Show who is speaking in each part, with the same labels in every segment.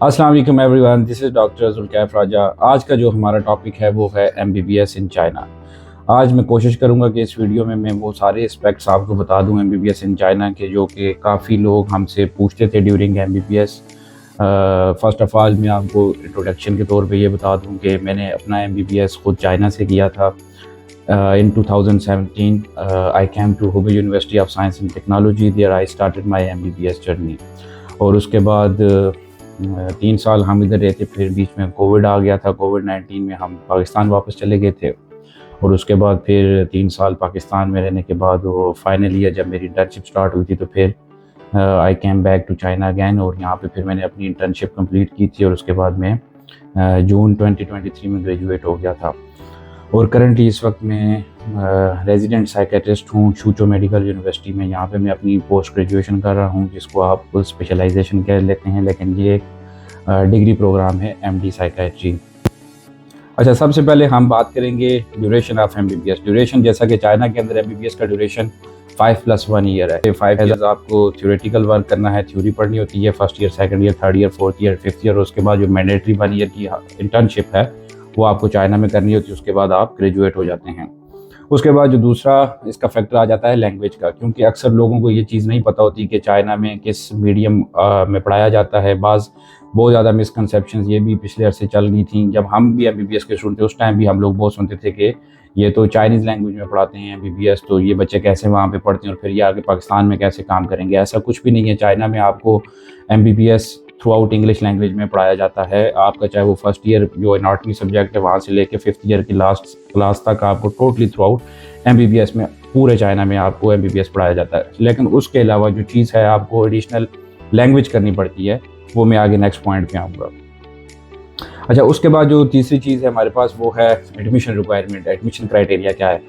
Speaker 1: अस्सलाम वालेकुम everyone, this is doctor जुल्कैफ राजा। आज का जो हमारा टॉपिक है वो है एमबीबीएस इन चाइना। आज मैं कोशिश करूंगा कि इस वीडियो में मैं वो सारे एस्पेक्ट्स आपको बता दूं एमबीबीएस इन चाइना के, जो कि काफ़ी लोग हमसे पूछते थे during MBBS. First of all मैं आपको इंट्रोडक्शन के तौर पे ये बता दूं कि मैंने अपना एमबीबीएस खुद चाइना से किया था। In 2017 I came to Hubei University of Science and Technology, there I started my MBBS journey. और उसके बाद 3 साल हम इधर रहते, फिर बीच में कोविड आ गया था। कोविड-19 में हम पाकिस्तान वापस चले गए थे और उसके बाद फिर 3 साल पाकिस्तान में रहने के बाद वो फाइनल ईयर जब मेरी इंटर्नशिप स्टार्ट हुई थी तो फिर I came back to China again, और यहाँ पे फिर मैंने अपनी इंटर्नशिप कंप्लीट की थी और उसके बाद मैं जून 2023 में ग्रेजुएट हो गया था। और करंटली इस वक्त मैं रेजिडेंट साइकेट्रिस्ट हूँ शूचो मेडिकल यूनिवर्सिटी में। यहाँ पे मैं अपनी पोस्ट ग्रेजुएशन कर रहा हूँ, जिसको आप स्पेशलाइजेशन कह लेते हैं, लेकिन ये एक डिग्री प्रोग्राम है एमडी साइकेट्री। अच्छा, सबसे पहले हम बात करेंगे ड्यूरेशन ऑफ एमबीबीएस। ड्यूरेशन, जैसा कि चाइना के अंदर एमबीबीएस का ड्यूरेशन 5+1 ईयर है। 5 ईयर्स आपको थ्योरेटिकल वर्क करना है, थ्योरी पढ़नी होती है, first year, second year, third year, fourth year, fifth year. उसके बाद जो मैंडेटरी 1 ईयर की इंटर्नशिप है वो आपको चाइना में करनी होती है। उसके बाद आप ग्रेजुएट हो जाते हैं। उसके बाद जो दूसरा इसका फैक्टर आ जाता है लैंग्वेज का, क्योंकि अक्सर लोगों को ये चीज़ नहीं पता होती कि चाइना में किस मीडियम में पढ़ाया जाता है। बहुत ज़्यादा मिसकंसेप्शंस ये भी पिछले अरसे चल गई थी। जब हम भी एमबीबीएस के स्टूडेंट थे उस टाइम भी हम लोग बहुत सुनते थे कि ये तो चाइनीज़ लैंग्वेज में पढ़ाते हैं एमबीबीएस, तो ये बच्चे कैसे वहाँ पे पढ़ते हैं और फिर ये आगे पाकिस्तान में कैसे काम करेंगे। ऐसा कुछ भी नहीं है। चाइना में आपको MBBS through out English language में पढ़ाया जाता है। आपका चाहे वो फर्स्ट ईयर जो एनाटॉमी सब्जेक्ट है वहाँ से लेके फिफ्थ ईयर की लास्ट क्लास तक आपको टोटली थ्रू आउट एमबीबीएस में, पूरे चाइना में आपको एमबीबीएस पढ़ाया जाता है। लेकिन उसके अलावा जो चीज़ है आपको एडिशनल लैंग्वेज करनी पड़ती है, वो मैं आगे नेक्स्ट पॉइंट पे आऊँगा। अच्छा, उसके बाद जो तीसरी चीज़ है हमारे पास वो है एडमिशन रिक्वायरमेंट। एडमिशन क्राइटेरिया क्या है?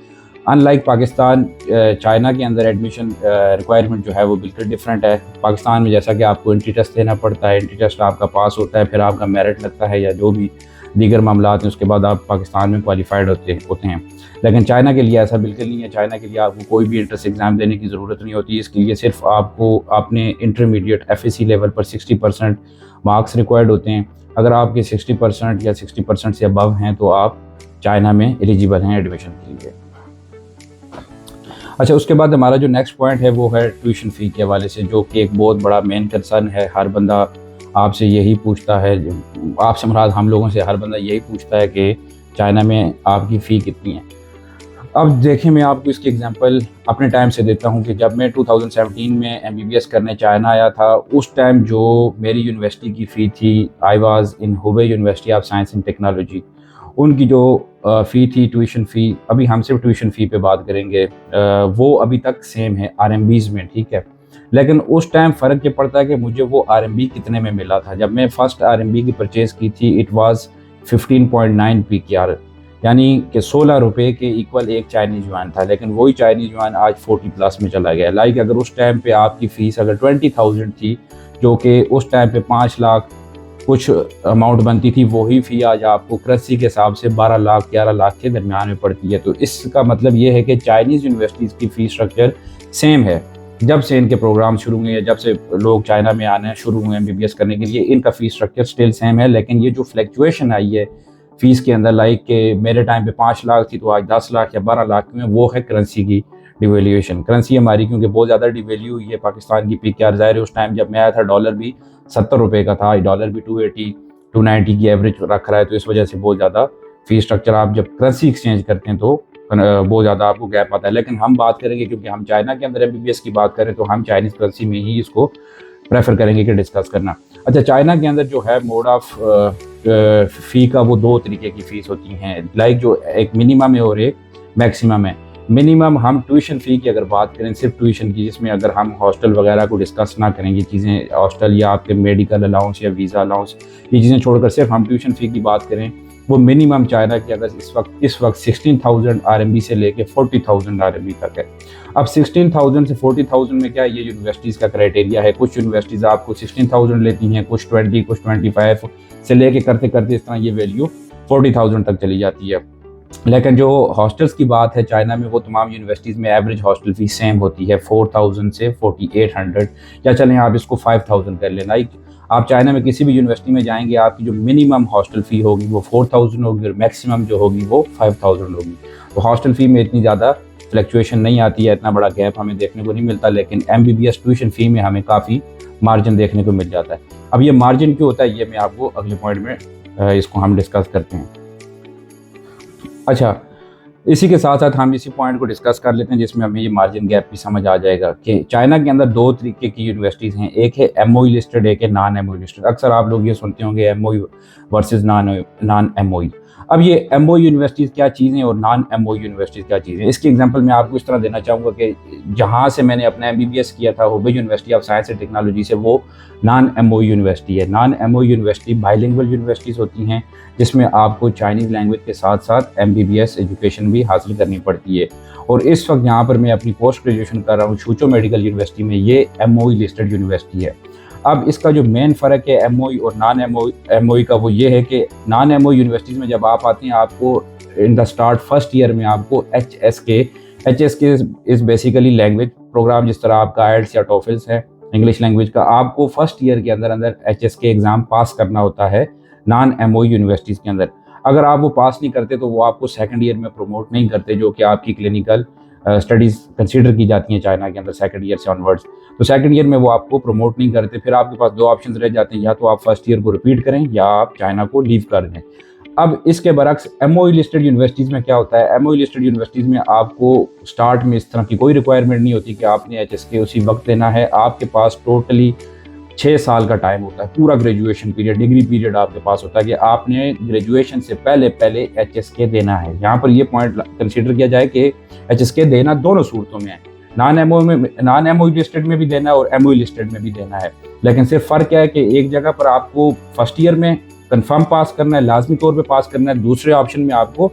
Speaker 1: अनलाइक पाकिस्तान, चाइना के अंदर एडमिशन रिक्वायरमेंट जो है वो बिल्कुल डिफरेंट है। पाकिस्तान में जैसा कि आपको एंट्री टेस्ट देना पड़ता है, एंट्री टेस्ट आपका पास होता है, फिर आपका मेरिट लगता है या जो भी दीगर मामला हैं, उसके बाद आप पाकिस्तान में क्वालिफाइड होते हैं। लेकिन चाइना के लिए ऐसा बिल्कुल नहीं है। चाइना के लिए आपको कोई भी एंट्रेंस एग्ज़ाम देने की ज़रूरत नहीं होती। इसके लिए सिर्फ आपको अपने इंटरमीडिएट FSC लेवल पर 60% मार्क्स रिक्वायर्ड होते हैं। अगर आपके 60% या 60% से अबव हैं तो आप चाइना में एलिजिबल हैं एडमिशन के लिए। अच्छा, उसके बाद हमारा जो नेक्स्ट पॉइंट है वो है ट्यूशन फ़ी के हवाले से, जो कि एक बहुत बड़ा मेन कंसर्न है। हर बंदा आपसे यही पूछता है, आपसे मुराद हम लोगों से हर बंदा यही पूछता है कि चाइना में आपकी फ़ी कितनी है। अब देखिए, मैं आपको इसकी एग्जांपल अपने टाइम से देता हूं कि जब मैं 2017 में एमबीबीएस करने चाइना आया था, उस टाइम जो मेरी यूनिवर्सिटी की फ़ी थी, I was in Hubei University of Science and technology, उनकी जो फ़ी थी, ट्यूशन फ़ी, अभी हम सिर्फ ट्यूशन फ़ी पे बात करेंगे, वो अभी तक सेम है RMBs में, ठीक है। लेकिन उस टाइम फ़र्क ये पड़ता है कि मुझे वो RMB कितने में मिला था। जब मैं फ़र्स्ट RMB की परचेज़ की थी, इट वाज 15.9 PKR, यानी कि 16 रुपये के इक्वल एक चाइनीज़ युआन था। लेकिन वही चाइनीज़ युआन आज 40+ में चला गया। लाइक अगर उस टाइम पे आपकी फ़ीस अगर 20,000 थी, जो कि उस टाइम पे 5 लाख कुछ अमाउंट बनती थी, वही फ़ी आज आपको करेंसी के हिसाब से 12 लाख 11 लाख के दरमियान में पड़ती है। तो इसका मतलब ये है कि चाइनीज़ यूनिवर्सिटीज़ की फ़ीस स्ट्रक्चर सेम है। जब से इनके प्रोग्राम शुरू हुए हैं, जब से लोग चाइना में आने शुरू हुए एमबीबीएस करने के लिए, इनका फ़ीस स्ट्रक्चर स्टिल सेम है। लेकिन ये जो फ्लैक्चुएशन आई है फ़ीस के अंदर, लाइक के मेरे टाइम पे 5 लाख थी तो आज 10 लाख या 12 लाख में, वो है करेंसी की डिवेल्यूएशन। करेंसी हमारी क्योंकि बहुत ज़्यादा डिवेल्यू हुई है पाकिस्तान की PKR, ज़ाहिर है उस टाइम जब मैं आया था डॉलर भी 70 रुपये का था, डॉलर भी 280 290 की एवरेज रख रहा है। तो इस वजह से बहुत ज़्यादा फ़ीस स्ट्रक्चर, आप जब करेंसी एक्सचेंज करते हैं तो बहुत ज़्यादा आपको गैप आता है। लेकिन हम बात करेंगे, क्योंकि हम चाइना के अंदर एमबीबीएस की बात करें, तो हम चाइनीज़ करेंसी में ही इसको प्रेफर करेंगे कि डिस्कस करना। अच्छा, चाइना के अंदर जो है मोड ऑफ फ़ी का वो 2 तरीके की फ़ीस होती हैं, लाइक जो एक मिनिमम है और एक मैक्सिमम है। मिनिमम हम ट्यूशन फ़ी की अगर बात करें, सिर्फ ट्यूशन की, जिसमें अगर हम हॉस्टल वगैरह को डिस्कस ना करेंगे चीज़ें, हॉस्टल या आपके मेडिकल अलाउंस या वीज़ा अलाउंस, ये चीज़ें छोड़कर सिर्फ हम ट्यूशन फ़ी की बात करें, वो मिनिमम चाइना की अगर इस वक्त 16,000 RMB से लेके 40,000 RMB तक है। अब 16,000 से 40,000 में क्या है, ये यूनिवर्सिटीज़ का क्राइटेरिया है। कुछ यूनिवर्सिटीज़ आपको 16,000 लेती हैं, कुछ 20, कुछ 25 से लेके करते करते इस तरह ये वैल्यू 40,000 तक चली जाती है। लेकिन जो हॉस्टल्स की बात है चाइना में, वो तमाम यूनिवर्सिटीज़ में एवरेज हॉस्टल फीस सेम होती है, 4,000 से 4,800, या चलें आप इसको 5,000 कर लेना। आप चाइना में किसी भी यूनिवर्सिटी में जाएंगे, आपकी जो मिनिमम हॉस्टल फ़ी होगी वो 4000 होगी और मैक्सिमम जो होगी वो 5000 होगी। तो हॉस्टल फ़ी में इतनी ज़्यादा फ्लक्चुएशन नहीं आती है, इतना बड़ा गैप हमें देखने को नहीं मिलता, लेकिन MBBS ट्यूशन फ़ी में हमें काफ़ी मार्जिन देखने को मिल जाता है। अब ये मार्जिन क्यों होता है, ये मैं आपको अगले पॉइंट में इसको हम डिस्कस करते हैं। अच्छा, इसी के साथ साथ हम इसी पॉइंट को डिस्कस कर लेते हैं जिसमें हमें ये मार्जिन गैप भी समझ आ जाएगा कि चाइना के अंदर दो तरीके की यूनिवर्सिटीज़ हैं, एक है MOE लिस्टेड, एक है नॉन MOE लिस्टेड। अक्सर आप लोग ये सुनते होंगे MOE वर्सेस नॉन MOE। अब ये MOE यूनिवर्सिटीज़ क्या चीज़ हैं और नॉन MOE यूनिवर्सिटीज़ क्या चीज़ हैं, इसकी एग्जांपल मैं आपको इस तरह देना चाहूँगा कि जहाँ से मैंने अपना MBBS किया था, Hubei university of Science and technology से, वो नॉन MOE यूनिवर्सिटी है। Non MOE university bilingual universities होती हैं जिसमें आपको चाइनीज़ लैंग्वेज के साथ साथ MBBS एजुकेशन भी हासिल करनी पड़ती है। और इस वक्त यहाँ पर मैं अपनी पोस्ट ग्रेजुएशन कर रहा हूँ शूचो मेडिकल यूनिवर्सिटी में, ये MOE लिस्टेड यूनिवर्सिटी है। अब इसका जो मेन फ़र्क है MOE और नॉन MOE का, वो ये है कि नॉन MOE यूनिवर्सिटीज़ में जब आप आते हैं, आपको इन द स्टार्ट फर्स्ट ईयर में आपको HSK is basically language program, जिस तरह आपका IELTS या TOEFL है इंग्लिश लैंग्वेज का, आपको फर्स्ट ईयर के अंदर HSK एग्ज़ाम पास करना होता है नॉन MOE यूनिवर्सिटीज़ के अंदर। अगर आप वो पास नहीं करते तो वो आपको सेकंड ईयर में प्रमोट नहीं करते, जो कि आपकी क्लिनिकल स्टडीज़ कंसीडर की जाती हैं चाइना के अंदर सेकंड ईयर से ऑनवर्ड्स। तो सेकंड ईयर में वो आपको प्रमोट नहीं करते, फिर आपके पास दो ऑप्शन रह जाते हैं, या तो आप फर्स्ट ईयर को रिपीट करें या आप चाइना को लीव कर दें। अब इसके बरक्स MOE लिस्टेड यूनिवर्सिटीज़ में क्या होता है, MOE लिस्टेड यूनिवर्सिटीज़ में आपको स्टार्ट में इस तरह की कोई रिक्वायरमेंट नहीं होती कि आपने HSK उसी वक्त देना है। आपके पास टोटली 6 साल का टाइम होता है, पूरा ग्रेजुएशन पीरियड, डिग्री पीरियड आपके पास होता है कि आपने ग्रेजुएशन से पहले HSK देना है। यहाँ पर ये पॉइंट कंसीडर किया जाए कि HSK देना दोनों सूरतों में है, नॉन MOE लिस्टेड में भी देना है और MOE लिस्टेड में भी देना है। लेकिन सिर्फ फ़र्क क्या है कि एक जगह पर आपको फर्स्ट ईयर में कंफर्म पास करना है, लाजमी तौर पे पास करना है, दूसरे ऑप्शन में आपको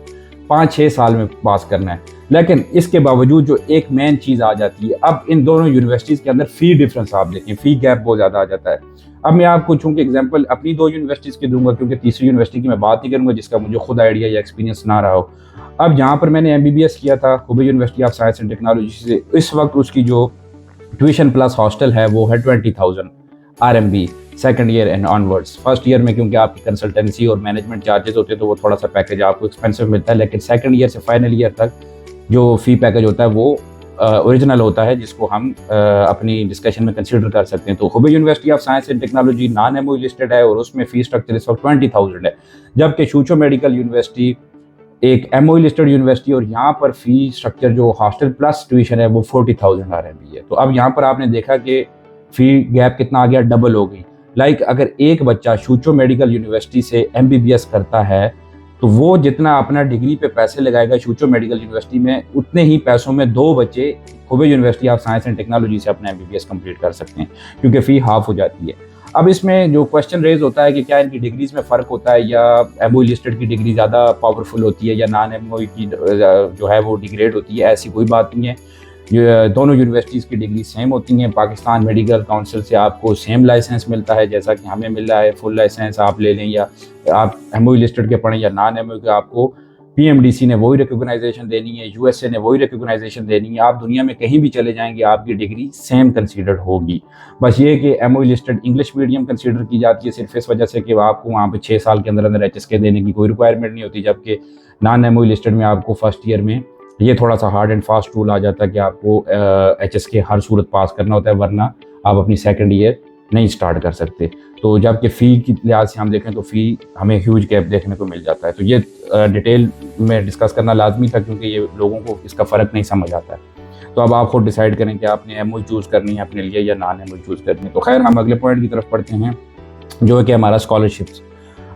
Speaker 1: 5-6 साल में पास करना है। लेकिन इसके बावजूद जो एक मेन चीज़ आ जाती है, अब इन दोनों यूनिवर्सिटीज़ के अंदर फ़ी डिफरेंस आप देखें, फ़ी गैप बहुत ज़्यादा आ जाता है। अब मैं आपको चूँकि एग्जांपल अपनी दो यूनिवर्सिटीज़ की दूंगा, क्योंकि तीसरी यूनिवर्सिटी की मैं बात नहीं करूँगा जिसका मुझे खुद आइडिया या एक्सपीरियंस ना रहा हो। अब जहाँ पर मैंने MBBS किया था Hubei university of Science and technology से, इस वक्त उसकी जो ट्यूशन प्लस हॉस्टल है वो है 20,000 RMB second year and onwards. First year में क्योंकि आपकी कंसल्टेंसी और मैनेजमेंट चार्जेस होते हैं तो वो थोड़ा सा पैकेज आपको एक्सपेंसिव मिलता है, लेकिन सेकंड ईयर से फाइनल ईयर तक जो फ़ी पैकेज होता है वो ओरिजिनल होता है, जिसको हम अपनी डिस्कशन में कंसीडर कर सकते हैं। तो Hubei university of Science and technology non MOE listed है और उसमें फ़ी स्ट्रक्चर इस वक्त 20,000 है, जबकि शूचो मेडिकल यूनिवर्सिटी एक MOE लिस्टेड यूनिवर्सिटी और यहाँ पर फ़ी स्ट्रक्चर जो हॉस्टल प्लस ट्यूशन है वो 40,000 RMB है। तो अब यहाँ पर आपने देखा कि फ़ी गैप कितना आ गया, डबल हो गई। अगर एक बच्चा शूचो मेडिकल यूनिवर्सिटी से MBBS करता है तो वो जितना अपना डिग्री पे पैसे लगाएगा शूचो मेडिकल यूनिवर्सिटी में, उतने ही पैसों में दो बच्चे Hubei university of Science and technology से अपना MBBS कंप्लीट कर सकते हैं, क्योंकि फ़ी हाफ हो जाती है। अब इसमें जो क्वेश्चन रेज होता है कि क्या इनकी डिग्रीज में फ़र्क होता है, या MOE लिस्टेड की डिग्री ज़्यादा पावरफुल होती है या नॉन MOE की जो है वो डिग्रेड होती है, ऐसी कोई बात नहीं है। दोनों यूनिवर्सिटीज़ की डिग्री सेम होती हैं। पाकिस्तान मेडिकल काउंसिल से आपको सेम लाइसेंस मिलता है जैसा कि हमें मिल रहा है, फुल लाइसेंस आप ले लें या आप MOE लिस्टेड के पढ़ें या नॉन MOE के, आपको PMDC ने वही रिकॉग्नाइजेशन देनी है, USA ने वही रिकॉग्नाइजेशन देनी है। आप दुनिया में कहीं भी चले जाएंगे आपकी डिग्री सेम कंसीडर्ड होगी। बस ये कि MOE listed English medium consider की जाती है सिर्फ इस वजह से कि आपको वहाँ पे 6 साल के अंदर HSK देने की कोई रिक्वायरमेंट नहीं होती, जबकि नॉन MOE लिस्टेड में आपको फर्स्ट ईयर में ये थोड़ा सा हार्ड एंड फास्ट रूल आ जाता है कि आपको HSK हर सूरत पास करना होता है, वरना आप अपनी सेकंड ईयर नहीं स्टार्ट कर सकते। तो जबकि फ़ी की लिहाज से हम देखें तो फ़ी हमें ह्यूज गैप देखने को मिल जाता है। तो ये डिटेल में डिस्कस करना लाजमी था, क्योंकि ये लोगों को इसका फ़र्क नहीं समझ आता है। तो अब आप खुद डिसाइड करें कि आपने MOE चूज़ करनी है अपने लिए या नॉन MOE चूज़ करनी है। तो खैर हम अगले पॉइंट की तरफ पढ़ते हैं, जो है कि हमारा स्कॉलरशिप्स।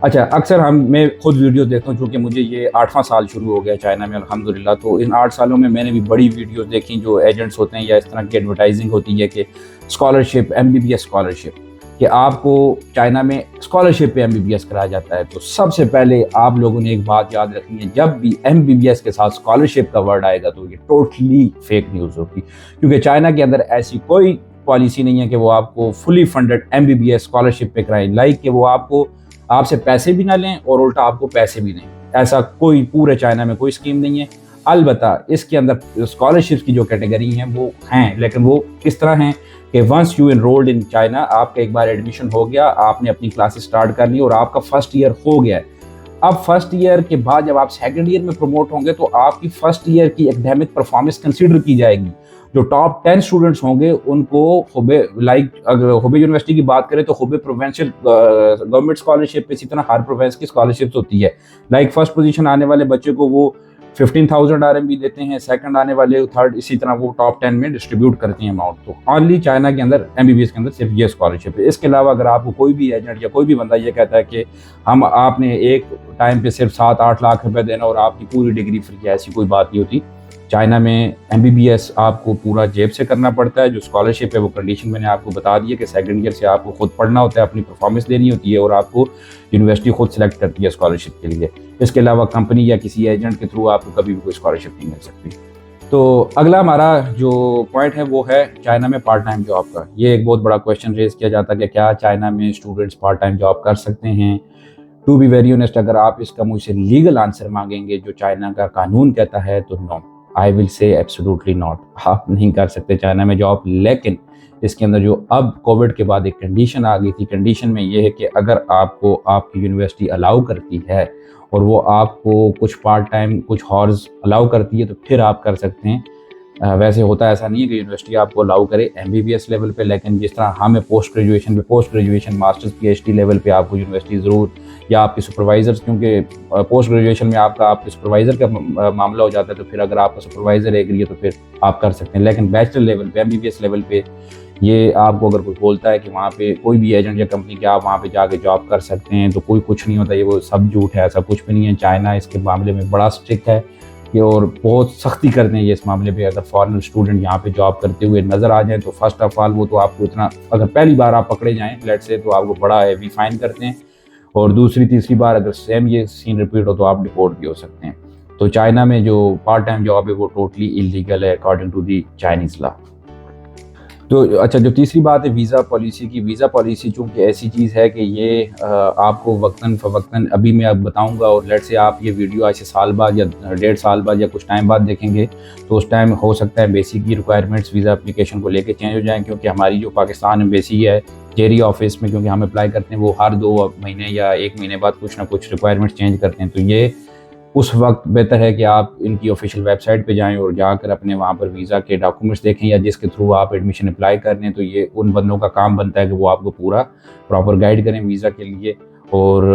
Speaker 1: अच्छा, अक्सर मैं खुद वीडियो देखता हूँ, चूँकि मुझे ये 8वां साल शुरू हो गया चाइना में अल्हम्दुलिल्लाह। तो इन 8 सालों में मैंने भी बड़ी वीडियोस देखी जो एजेंट्स होते हैं या इस तरह की एडवर्टाइजिंग होती है कि स्कॉलरशिप, MBBS स्कॉलरशिप, कि आपको चाइना में स्कॉलरशिप पे MBBS कराया जाता है। तो सबसे पहले आप लोगों ने एक बात याद रखनी है, जब भी MBBS के साथ स्कॉलरशिप का वर्ड आएगा तो ये टोटली फेक न्यूज़ होगी, क्योंकि चाइना के अंदर ऐसी कोई पॉलिसी नहीं है कि वो आपको फुली फंडेड MBBS स्कॉलरशिप पे कराएं, कि वो आपसे पैसे भी ना लें और उल्टा आपको पैसे भी दें। ऐसा कोई पूरे चाइना में कोई स्कीम नहीं है। अलबत्ता इसके अंदर स्कॉलरशिप्स की जो कैटेगरी हैं वो हैं, लेकिन वो किस तरह हैं कि once you enrolled in China, आपका एक बार एडमिशन हो गया, आपने अपनी क्लासेस स्टार्ट कर ली और आपका फर्स्ट ईयर हो गया है। अब फर्स्ट ईयर के बाद जब आप सेकंड ईयर में प्रमोट होंगे तो आपकी फर्स्ट ईयर की एकेडमिक परफॉर्मेंस कंसीडर की जाएगी। जो टॉप 10 स्टूडेंट्स होंगे उनको हुबे, अगर हुबे यूनिवर्सिटी की बात करें तो हुबे प्रोविंशियल गवर्नमेंट स्कॉलरशिप पे इसी तरह हर प्रोविंस की स्कॉलरशिप्स होती है। फर्स्ट पोजीशन आने वाले बच्चे को वो 15,000 RMB देते हैं, सेकंड आने वाले थर्ड, इसी तरह वो टॉप 10 में डिस्ट्रीब्यूट करते हैं अमाउंट। तो ओनली चाइना के अंदर MBBS के अंदर सिर्फ ये स्कॉलरशिप है। इसके अलावा अगर आपको कोई भी एजेंट या कोई भी बंदा ये कहता है कि हम आपने एक टाइम पे सिर्फ 7-8 लाख रुपए देना और आपकी पूरी डिग्री फ्री है, ऐसी कोई बात नहीं होती। चाइना में MBBS आपको पूरा जेब से करना पड़ता है। जो स्कॉलरशिप है वो कंडीशन मैंने आपको बता दी है कि सेकंड ईयर से आपको खुद पढ़ना होता है, अपनी परफॉर्मेंस देनी होती है और आपको यूनिवर्सिटी खुद सेलेक्ट करती है स्कॉलरशिप के लिए। इसके अलावा कंपनी या किसी एजेंट के थ्रू आपको कभी भी कोई स्कॉलरशिप नहीं मिल सकती। तो अगला हमारा जो पॉइंट है वो है चाइना में पार्ट टाइम जॉब का। ये एक बहुत बड़ा क्वेश्चन रेज किया जाता है कि क्या चाइना में स्टूडेंट्स पार्ट टाइम जॉब कर सकते हैं। टू बी वेरी ऑनेस्ट, अगर आप इसका मुझसे लीगल आंसर मांगेंगे जो चाइना का कानून कहता है तो no, I will say absolutely not. आप नहीं कर सकते चाइना में जॉब। लेकिन इसके अंदर जो अब कोविड के बाद एक कंडीशन आ गई थी, कंडीशन में ये है कि अगर आपको आपकी यूनिवर्सिटी अलाउ करती है और वो आपको कुछ पार्ट टाइम कुछ हॉर्स अलाउ करती है तो फिर आप कर सकते हैं। वैसे होता ऐसा नहीं है कि यूनिवर्सिटी आपको अलाउ करे MBBS लेवल पे, लेकिन जिस तरह हमें post graduation masters PhD level पे आपको यूनिवर्सिटी ज़रूर, या आपके सुपरवाइजर्स, क्योंकि पोस्ट ग्रेजुएशन में आपके सुपरवाइज़र का मामला हो जाता है, तो फिर अगर आपका सुपरवाइज़र एग्री है तो फिर आप कर सकते हैं। लेकिन बैचलर लेवल पे MBBS लेवल पे ये आपको अगर कोई बोलता है कि वहाँ पे कोई भी एजेंट या कंपनी के आप वहाँ पे जाके जॉब कर सकते हैं तो कोई कुछ नहीं होता, ये वो सब झूठ है, ऐसा कुछ भी नहीं है। चाइना इसके मामले में बड़ा स्ट्रिक्ट है कि और बहुत सख्ती करते हैं ये इस मामले पे। अगर फॉरेन स्टूडेंट यहाँ पे जॉब करते हुए नज़र आ जाए तो फर्स्ट ऑफ ऑल वो तो आपको इतना, अगर पहली बार आप पकड़े जाएँ लेट से, तो आपको बड़ा हेवी फाइन करते हैं, और दूसरी तीसरी बार अगर सेम ये सीन रिपीट हो तो आप डिपोर्ट भी हो सकते हैं। तो चाइना में जो पार्ट टाइम जॉब है वो टोटली इलीगल है according to the Chinese law. तो अच्छा, जो तीसरी बात है वीज़ा पॉलिसी की। वीज़ा पॉलिसी चूँकि ऐसी चीज़ है कि ये आपको वक्तन फ़वक्तन, अभी मैं अब बताऊंगा और लेट से आप ये वीडियो आज से साल बाद या 1.5 साल बाद या कुछ टाइम बाद देखेंगे तो उस टाइम हो सकता है बेसिक की रिक्वायरमेंट्स वीज़ा एप्लीकेशन को लेके चेंज हो जाएँ, क्योंकि हमारी जो पाकिस्तान एम्बेसी है जेरी ऑफिस में, क्योंकि हम अप्लाई करते हैं वो हर 2 महीने या 1 महीने बाद कुछ ना कुछ रिक्वायरमेंट्स चेंज करते हैं। तो ये उस वक्त बेहतर है कि आप इनकी ऑफिशियल वेबसाइट पे जाएं और जाकर अपने वहाँ पर वीज़ा के डॉक्यूमेंट्स देखें, या जिसके थ्रू आप एडमिशन अप्लाई कर रहे हैं। तो ये उन बंदों का काम बनता है कि वो आपको पूरा प्रॉपर गाइड करें वीज़ा के लिए। और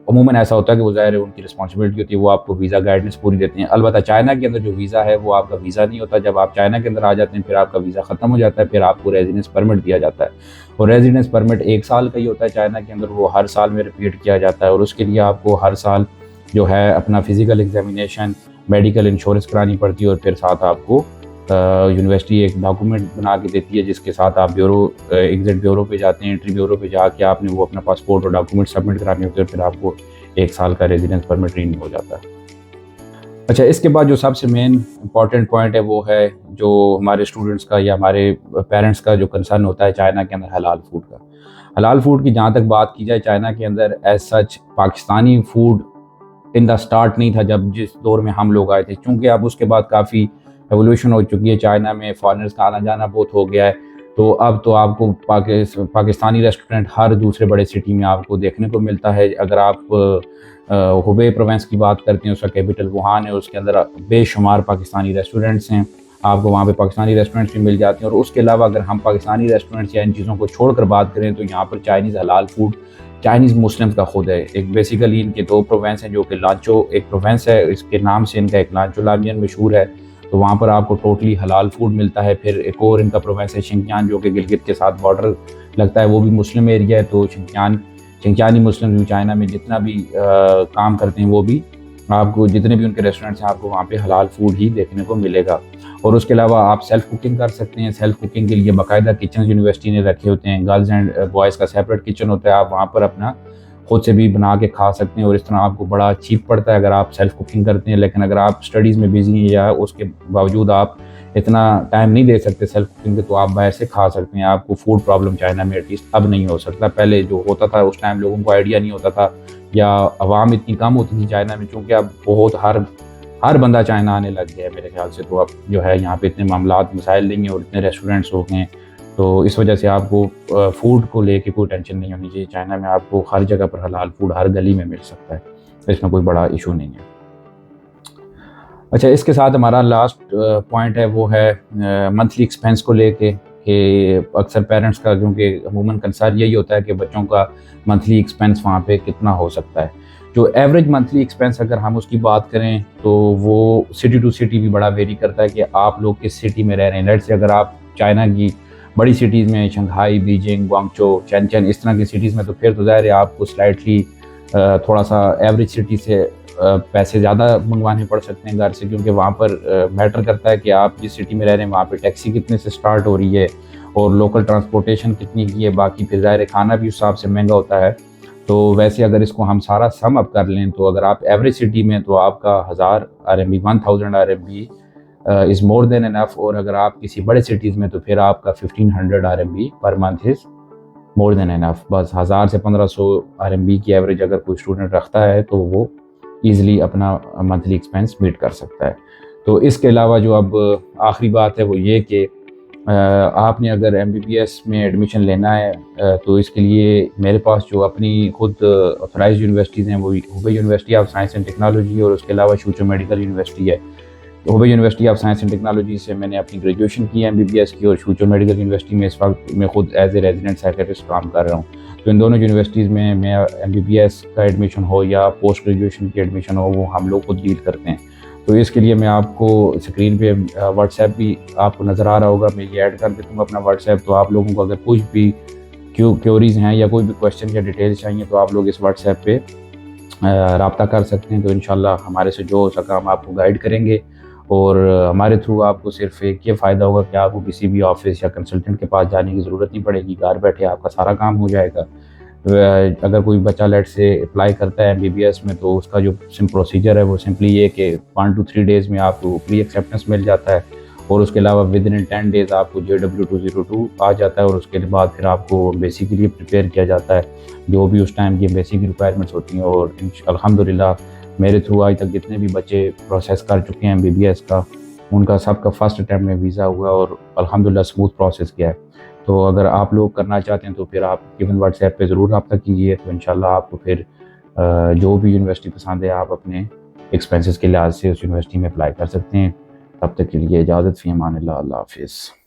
Speaker 1: अमूमन ऐसा होता है कि वो ज़ाहिर है उनकी रिस्पॉन्सिबिलिटी होती है, वो आपको वीज़ा गाइडेंस पूरी देते हैं। अलबत्ता चाइना के अंदर जो वीज़ा है वो आपका वीज़ा नहीं होता। जब आप चाइना के अंदर आ जाते हैं फिर आपका वीज़ा ख़त्म हो जाता है, फिर आपको रेजिडेंस परमिट दिया जाता है, और रेजिडेंस परमिट 1 साल का ही होता है चाइना के अंदर। वो हर साल में रिपीट किया जाता है और उसके लिए आपको हर साल जो है अपना फिज़िकल एग्जामिनेशन, मेडिकल इंश्योरेंस करानी पड़ती है, और फिर साथ आपको यूनिवर्सिटी एक डॉक्यूमेंट बना के देती है जिसके साथ आप एग्जिट ब्यूरो पे जाते हैं। एंट्री ब्यूरो पे जाके आपने वो अपना पासपोर्ट और डॉक्यूमेंट सबमिट कराने होते हैं, फिर आपको 1 साल का रेजिडेंस परमिट रिन्यू हो जाता है। अच्छा, इसके बाद जो सबसे मेन इंपॉर्टेंट पॉइंट है वो है जो हमारे स्टूडेंट्स का या हमारे पेरेंट्स का जो कंसर्न होता है चाइना के अंदर हलाल फूड का। हलाल फूड की जहाँ तक बात की जाए, चाइना के अंदर as such Pakistani food in the start नहीं था जब जिस दौर में हम लोग आए थे, चूँकि अब उसके बाद काफ़ी एवोल्यूशन हो चुकी है। चाइना में फॉरेनर्स का आना जाना बहुत हो गया है, तो अब तो आपको पाकिस्तानी रेस्टोरेंट हर दूसरे बड़े सिटी में आपको देखने को मिलता है। अगर आप हुबे प्रोविंस की बात करते हैं, उसका कैपिटल वुहान है, उसके अंदर बेशुमार पाकिस्तानी रेस्टोरेंट्स हैं, आपको वहाँ पे पाकिस्तानी रेस्टोरेंट्स भी मिल जाते हैं। और उसके अलावा अगर हम पाकिस्तानी रेस्टोरेंट्स या इन चीज़ों को छोड़कर बात करें तो यहाँ पर चाइनीज़ हलाल फूड चाइनीज़ मुस्लिम्स का खुद है। एक बेसिकली इनके 2 प्रोविंस हैं, जो कि लांचो एक प्रोविंस है, इसके नाम से इनका एक लांचो लामियन मशहूर है, तो वहाँ पर आपको टोटली हलाल फूड मिलता है। फिर एक और इनका प्रोविंस है शिनचान, जो कि गिलगित के साथ बॉर्डर लगता है, वो भी मुस्लिम एरिया है। तो शिनचानी मुस्लिम जो चाइना में जितना भी काम करते हैं वो भी आपको, जितने भी उनके रेस्टोरेंट्स हैं, आपको वहाँ पे हलाल फूड ही देखने को मिलेगा। और उसके अलावा आप सेल्फ़ कुकिंग कर सकते हैं। सेल्फ़ कुकिंग के लिए बाकायदा किचन यूनिवर्सिटी ने रखे होते हैं, गर्ल्स एंड बॉयज़ का सेपरेट किचन होता है, आप वहाँ पर अपना खुद से भी बना के खा सकते हैं। और इस तरह आपको बड़ा चीप पड़ता है अगर आप सेल्फ़ कुकिंग करते हैं। लेकिन अगर आप स्टडीज़ में बिजी हैं या उसके बावजूद आप इतना टाइम नहीं दे सकते सेल्फ़ कुकिंग के, तो आप बाहर से खा सकते हैं। आपको फूड प्रॉब्लम चाइना में एटलीस्ट अब नहीं हो सकता। पहले जो होता था उस टाइम लोगों को आइडिया नहीं होता था, या आवाम इतनी कम होती थी चाइना में, चूँकि अब बहुत हर बंदा चाइना आने लग गया है मेरे ख्याल से। तो अब जो है यहाँ पे इतने मामलात मसाइल नहीं हैं और इतने रेस्टोरेंट्स हो गए हैं, तो इस वजह से आपको फूड को लेके कोई टेंशन नहीं होनी चाहिए। चाइना में आपको हर जगह पर हलाल फूड हर गली में मिल सकता है, तो इसमें कोई बड़ा इशू नहीं है। अच्छा, इसके साथ हमारा लास्ट पॉइंट है वो है मंथली एक्सपेंस को लेके, कि अक्सर पेरेंट्स का क्योंकि अमूमन कंसर्न यही होता है कि बच्चों का मंथली एक्सपेंस वहाँ पे कितना हो सकता है। जो एवरेज मंथली एक्सपेंस अगर हम उसकी बात करें तो वो सिटी टू सिटी भी बड़ा वेरी करता है कि आप लोग किस सिटी में रह रहे हैं। लेट्स से अगर आप चाइना की बड़ी सिटीज़ में, शंघाई, बीजिंग, ग्वांगचो, शेनचेन, इस तरह की सिटीज़ में, तो फिर तो ज़ाहिर है आपको स्लाइटली थोड़ा सा एवरेज सिटी से पैसे ज़्यादा मंगवाने पड़ सकते हैं घर से, क्योंकि वहाँ पर मैटर करता है कि आप जिस सिटी में रह रहे हैं वहाँ पे टैक्सी कितने से स्टार्ट हो रही है और लोकल ट्रांसपोर्टेशन कितनी की है। बाकी फिर ज़ाहिर खाना भी उस हिसाब से महंगा होता है। तो वैसे अगर इसको हम सारा सम अप कर लें तो अगर आप एवरेज सिटी में तो आपका 1000 RMB, 1000 RMB is more than enough. और अगर आप किसी बड़े सिटीज़ में तो फिर आपका 1500 RMB per month is more than enough. बस 1000 से 1500 RMB की एवरेज अगर कोई स्टूडेंट रखता है तो वो ईज़िली अपना मंथली एक्सपेंस मीट कर सकता है। तो इसके अलावा जो अब आखिरी बात है वो ये कि आपने अगर MBBS में एडमिशन लेना है तो इसके लिए मेरे पास जो अपनी खुद ऑथराइज्ड यूनिवर्सिटीज़ हैं वो Hubei University of Science and technology और उसके अलावा शूचो मेडिकल यूनिवर्सिटी है। Hubei University of Science and technology से मैंने अपनी ग्रेजुएशन की है MBBS की, और शूचो मेडिकल यूनिवर्सिटी में इस वक्त मैं खुद एज ए रेजिडेंट साइकेट्रिस्ट काम कर रहा हूँ। तो इन दोनों यूनिवर्सिटीज़ में मैं MBBS का एडमिशन हो या पोस्ट ग्रेजुएशन की एडमिशन हो, वो हम लोग खुद डील करते हैं। तो इसके लिए मैं आपको स्क्रीन पे व्हाट्सएप भी आपको नज़र आ रहा होगा, मैं ये ऐड कर देता हूँ अपना व्हाट्सएप। तो आप लोगों को अगर कुछ भी क्योरीज़ हैं या कोई भी क्वेश्चन या डिटेल्स चाहिए तो आप लोग इस व्हाट्सएप पे रब्ता कर सकते हैं। तो इंशाल्लाह हमारे से जो हो सका हम आपको गाइड करेंगे, और हमारे थ्रू आपको सिर्फ एक ये फ़ायदा होगा कि आपको किसी भी ऑफिस या कंसल्टेंट के पास जाने की ज़रूरत नहीं पड़ेगी, घर बैठे आपका सारा काम हो जाएगा। अगर कोई बच्चा लेट से अप्लाई करता है MBBS में तो उसका जो प्रोसीजर है वो सिंपली ये कि 1 to 3 डेज़ में आपको प्री एक्सेप्टेंस मिल जाता है, और उसके अलावा विद इन 10 डेज़ आपको JW 202 आ जाता है, और उसके बाद फिर आपको एम्बेसी के लिए प्रिपेयर किया जाता है, जो भी उस टाइम की एम्बेसी की रिक्वायरमेंट्स होती हैं। और अल्हम्दुलिल्लाह मेरे थ्रू आज तक जितने भी बच्चे प्रोसेस कर चुके हैं MBBS का, उनका सबका फ़र्स्ट अटैम्प्ट में वीज़ा हुआ और अल्हम्दुलिल्लाह स्मूथ प्रोसेस गया है। तो अगर आप लोग करना चाहते हैं तो फिर आप गिवन व्हाट्सएप पे ज़रूर रब्ता कीजिए, तो इंशाल्लाह आपको फिर जो भी यूनिवर्सिटी पसंद है आप अपने एक्सपेंसेस के लिहाज से उस यूनिवर्सिटी में अप्लाई कर सकते हैं। तब तक के लिए इजाज़त, फ़ी अमान अल्लाह, अल्लाह हाफ़िज़।